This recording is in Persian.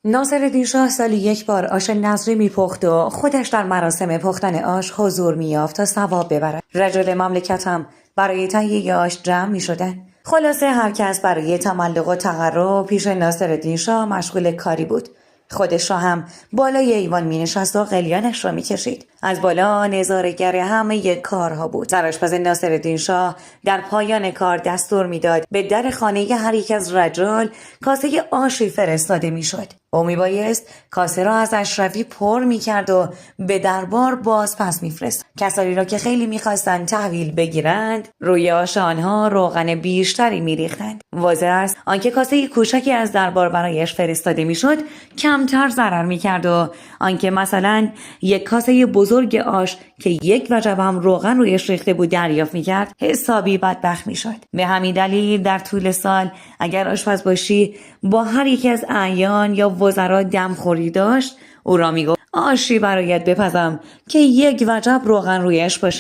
ناصرالدین شاه سالی یک بار آش نظری میپخت و خودش در مراسم پختن آش حضور می‌یافت تا ثواب ببرد. رجال مملکت هم برای تهیه آش جمع می‌شدند. خلاصه هر کس برای تملق و تقرب پیش ناصرالدین شاه مشغول کاری بود. خود شاه هم بالای ایوان می نشست و قلیانش را می کشید. از بالا نظاره‌گر همه کارها بود. سرآشپز ناصرالدین شاه در پایان کار دستور میداد به در خانه هر یک از رجال کاسه آشی فرستاده میشد. او میبایست کاسه را از اشرفی پر میکرد و به دربار باز پس میفرست. کسانی را که خیلی میخواستند تحویل بگیرند روی آش آنها روغن بیشتری میریختند. واضح است آنکه کاسه کوچکی از دربار برایش فرستاده میشد کمتر ضرر میکرد و آنکه مثلا یک کاسه بزرگ آش که یک وجب هم روغن رویش ریخته بود دریافت میکرد حسابی بدبخت میشد. به همین دلیل در طول سال اگر آشپز باشی با هر یکی از اعیان یا وزرا دمخوری داشت او را میگفت آشی برایت بپزم که یک وجب روغن رویش باشه.